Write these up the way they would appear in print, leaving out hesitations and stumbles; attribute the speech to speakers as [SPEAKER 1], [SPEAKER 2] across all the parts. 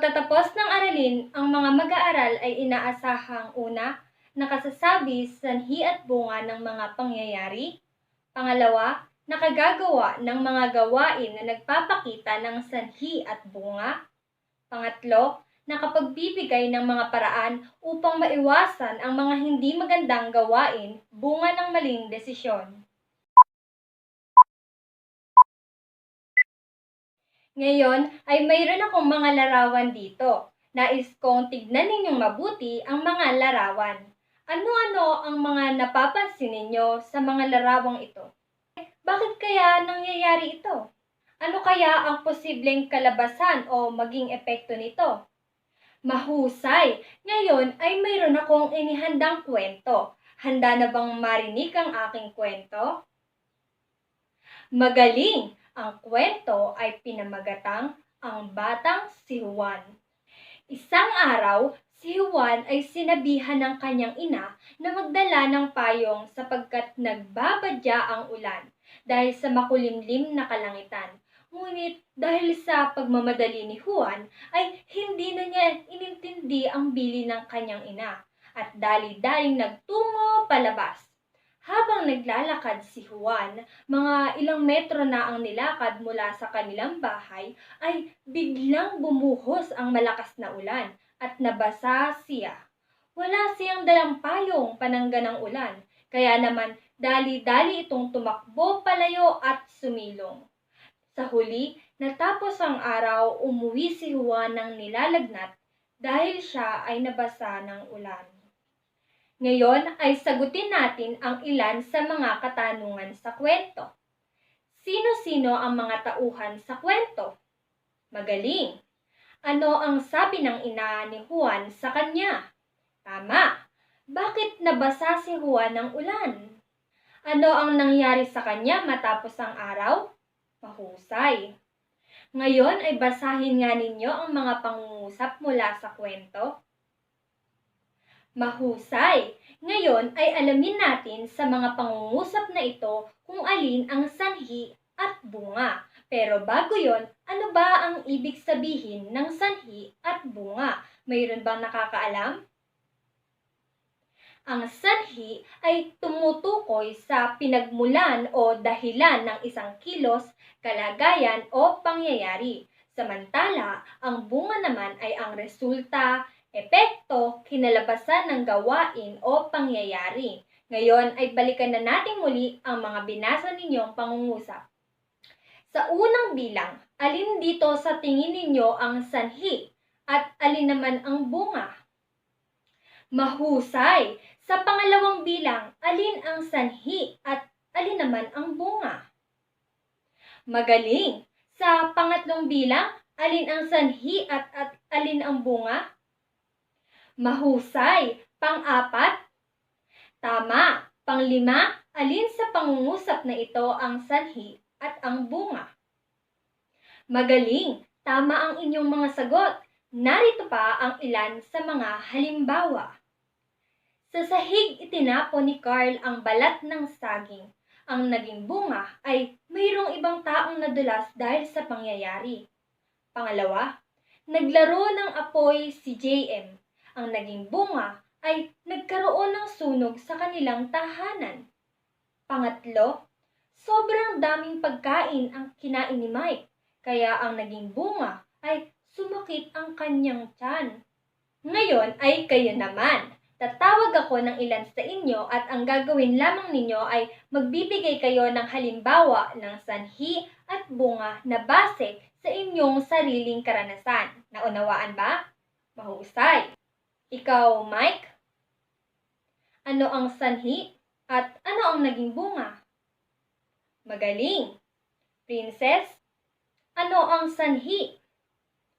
[SPEAKER 1] Pagtatapos ng aralin, ang mga mag-aaral ay inaasahang una, nakasasabi sanhi at bunga ng mga pangyayari. Pangalawa, nakagagawa ng mga gawain na nagpapakita ng sanhi at bunga. Pangatlo, nakapagbibigay ng mga paraan upang maiwasan ang mga hindi magandang gawain bunga ng maling desisyon. Ngayon ay mayroon akong mga larawan dito. Nais kong tignan ninyong mabuti ang mga larawan. Ano-ano ang mga napapansin ninyo sa mga larawang ito? Bakit kaya nangyayari ito? Ano kaya ang posibleng kalabasan o maging epekto nito? Mahusay! Ngayon ay mayroon akong inihandang kwento. Handa na bang marinig ang aking kwento? Magaling! Ang kwento ay pinamagatang Ang Batang si Juan. Isang araw, si Juan ay sinabihan ng kanyang ina na magdala ng payong sapagkat nagbabadya ang ulan dahil sa makulimlim na kalangitan. Ngunit dahil sa pagmamadali ni Juan ay hindi na niya inintindi ang bili ng kanyang ina at dali-daling nagtungo palabas. Habang naglalakad si Juan, mga ilang metro na ang nilakad mula sa kanilang bahay, ay biglang bumuhos ang malakas na ulan at nabasa siya. Wala siyang dalang payong panangga ng ulan, kaya naman dali-dali itong tumakbo palayo at sumilong. Sa huli, natapos ang araw, umuwi si Juan ng nilalagnat dahil siya ay nabasa ng ulan. Ngayon ay sagutin natin ang ilan sa mga katanungan sa kwento. Sino-sino ang mga tauhan sa kwento? Magaling! Ano ang sabi ng ina ni Juan sa kanya? Tama! Bakit nabasa si Juan ng ulan? Ano ang nangyari sa kanya matapos ang araw? Mahusay! Ngayon ay basahin nga ninyo ang mga pangungusap mula sa kwento. Mahusay! Ngayon ay alamin natin sa mga pangungusap na ito kung alin ang sanhi at bunga. Pero bago yon, ano ba ang ibig sabihin ng sanhi at bunga? Mayroon bang nakakaalam? Ang sanhi ay tumutukoy sa pinagmulan o dahilan ng isang kilos, kalagayan o pangyayari. Samantala, ang bunga naman ay ang resulta, epekto, kinalabasan ng gawain o pangyayari. Ngayon ay balikan na natin muli ang mga binasa ninyong pangungusap. Sa unang bilang, alin dito sa tingin ninyo ang sanhi at alin naman ang bunga? Mahusay! Sa pangalawang bilang, alin ang sanhi at alin naman ang bunga? Magaling! Sa pangatlong bilang, alin ang sanhi at alin ang bunga? Mahusay! Pang-apat? Tama! Panglima, alin sa pangungusap na ito ang sanhi at ang bunga? Magaling! Tama ang inyong mga sagot. Narito pa ang ilan sa mga halimbawa. Sa sahig itinapon ni Carl ang balat ng saging. Ang naging bunga ay mayroong ibang taong nadulas dahil sa pangyayari. Pangalawa, naglaro ng apoy si JM. Ang naging bunga ay nagkaroon ng sunog sa kanilang tahanan. Pangatlo, sobrang daming pagkain ang kinain ni Mike, kaya ang naging bunga ay sumakit ang kanyang tiyan. Ngayon ay kayo naman. Tatawag ako ng ilan sa inyo at ang gagawin lamang ninyo ay magbibigay kayo ng halimbawa ng sanhi at bunga na base sa inyong sariling karanasan. Naunawaan ba? Mahusay! Ikaw, Mike? Ano ang sanhi at ano ang naging bunga? Magaling! Princess? Ano ang sanhi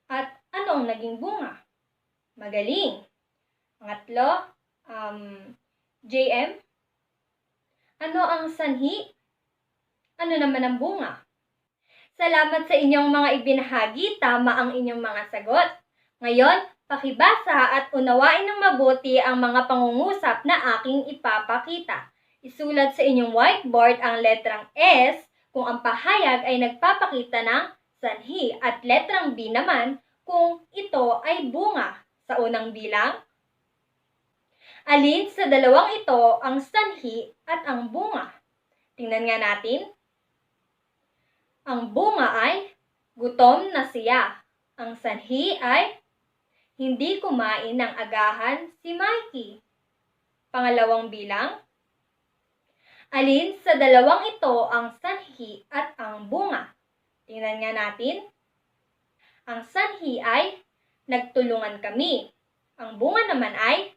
[SPEAKER 1] at ano ang naging bunga? Magaling! Pangatlo, JM? Ano ang sanhi? Ano naman ang bunga? Salamat sa inyong mga ibinahagi, tama ang inyong mga sagot. Ngayon, pakibasa at unawain ng mabuti ang mga pangungusap na aking ipapakita. Isulat sa inyong whiteboard ang letrang S kung ang pahayag ay nagpapakita ng sanhi at letrang B naman kung ito ay bunga sa unang bilang? Alin sa dalawang ito ang sanhi at ang bunga? Tingnan nga natin. Ang bunga ay gutom na siya. Ang sanhi ay hindi kumain ng agahan si Mikey. Pangalawang bilang. Alin sa dalawang ito ang sanhi at ang bunga? Tingnan nga natin. Ang sanhi ay nagtulungan kami. Ang bunga naman ay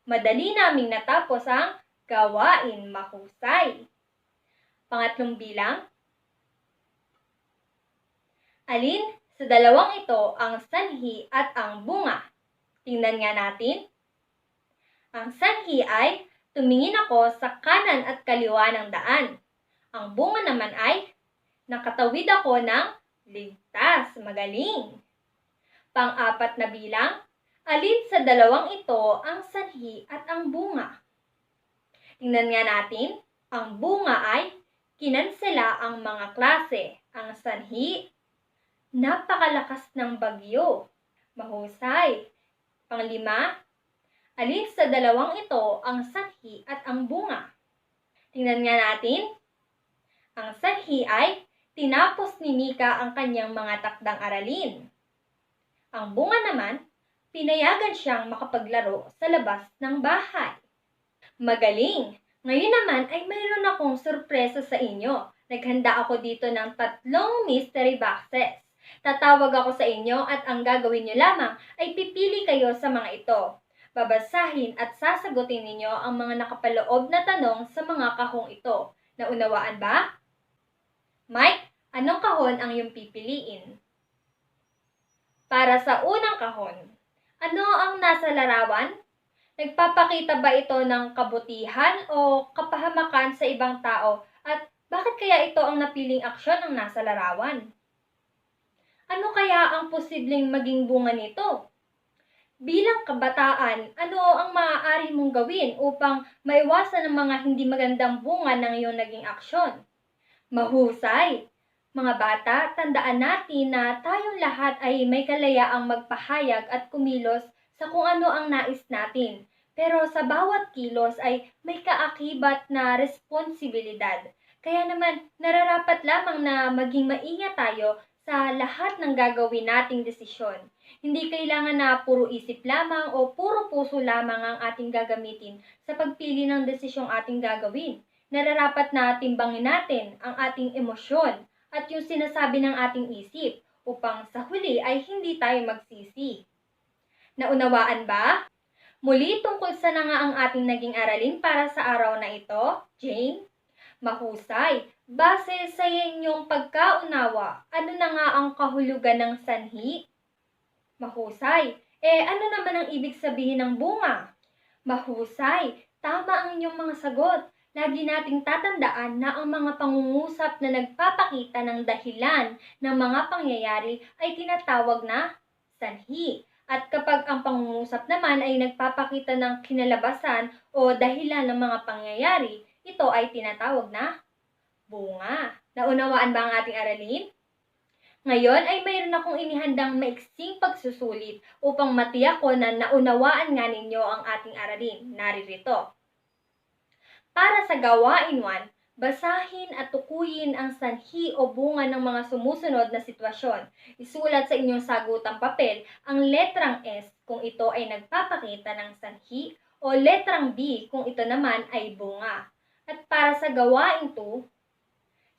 [SPEAKER 1] madali naming natapos ang gawain mahusay. Pangatlong bilang. Alin sa dalawang ito ang sanhi at ang bunga? Tingnan nga natin. Ang sanhi ay tumingin ako sa kanan at kaliwa ng daan. Ang bunga naman ay nakatawid ako ng ligtas, magaling. Pang-apat na bilang, alin sa dalawang ito ang sanhi at ang bunga? Tingnan nga natin, ang bunga ay kinansela ang mga klase. Ang sanhi, napakalakas ng bagyo. Mahusay. Panglima, alin sa dalawang ito ang sanhi at ang bunga? Tingnan nga natin, ang sanhi ay tinapos ni Mika ang kanyang mga takdang aralin. Ang bunga naman, pinayagan siyang makapaglaro sa labas ng bahay. Magaling! Ngayon naman ay mayroon akong sorpresa sa inyo. Naghanda ako dito ng 3 mystery boxes. Tatawag ako sa inyo at ang gagawin nyo lamang ay pipili kayo sa mga ito. Babasahin at sasagutin ninyo ang mga nakapaloob na tanong sa mga kahong ito. Naunawaan ba? Mike, anong kahon ang iyong pipiliin? Para sa unang kahon, ano ang nasa larawan? Nagpapakita ba ito ng kabutihan o kapahamakan sa ibang tao? At bakit kaya ito ang napiling aksyon ng nasa larawan? Ano kaya ang posibleng maging bunga nito? Bilang kabataan, ano ang maaari mong gawin upang maiwasan ang mga hindi magandang bunga ng iyong naging aksyon? Mahusay! Mga bata, tandaan natin na tayong lahat ay may kalayaang magpahayag at kumilos sa kung ano ang nais natin. Pero sa bawat kilos ay may kaakibat na responsibilidad. Kaya naman, nararapat lamang na maging maingat tayo sa lahat ng gagawin nating desisyon. Hindi kailangan na puro isip lamang o puro puso lamang ang ating gagamitin sa pagpili ng desisyong ating gagawin. Nararapat na timbangin natin ang ating emosyon at yung sinasabi ng ating isip upang sa huli ay hindi tayo magsisi. Naunawaan ba? Muli tungkol sa na nga ang ating naging aralin para sa araw na ito, Jane? Mahusay. Base sa inyong pagkaunawa, ano na nga ang kahulugan ng sanhi? Mahusay. Ano naman ang ibig sabihin ng bunga? Mahusay. Tama ang inyong mga sagot. Lagi nating tatandaan na ang mga pangungusap na nagpapakita ng dahilan ng mga pangyayari ay tinatawag na sanhi. At kapag ang pangungusap naman ay nagpapakita ng kinalabasan o dahilan ng mga pangyayari, ito ay tinatawag na bunga. Naunawaan ba ang ating aralin? Ngayon ay mayroon akong inihandang maiksing pagsusulit upang matiyak ko na naunawaan nga ninyo ang ating aralin. Naririto. Para sa gawain 1, basahin at tukuyin ang sanhi o bunga ng mga sumusunod na sitwasyon. Isulat sa inyong sagutang papel ang letrang S kung ito ay nagpapakita ng sanhi o letrang B kung ito naman ay bunga. At para sa gawain 2,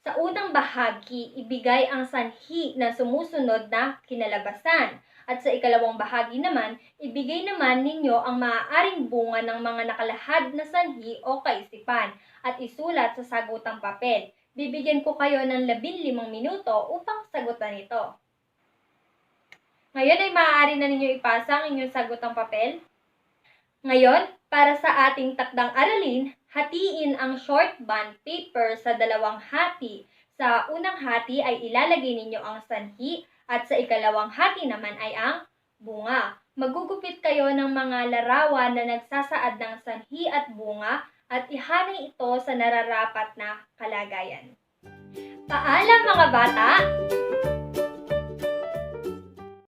[SPEAKER 1] sa unang bahagi, ibigay ang sanhi na sumusunod na kinalabasan. At sa ikalawang bahagi naman, ibigay naman ninyo ang maaaring bunga ng mga nakalahad na sanhi o kaisipan at isulat sa sagutang papel. Bibigyan ko kayo ng 15 minuto upang sagutan ito. Ngayon ay maaari na ninyo ipasa ang inyong sagutang papel. Ngayon, para sa ating takdang aralin, hatiin ang short bond paper sa 2 hati. Sa unang hati ay ilalagay ninyo ang sanhi at sa ikalawang hati naman ay ang bunga. Magugupit kayo ng mga larawan na nagsasaad ng sanhi at bunga at ihanay ito sa nararapat na kalagayan. Paalam mga bata!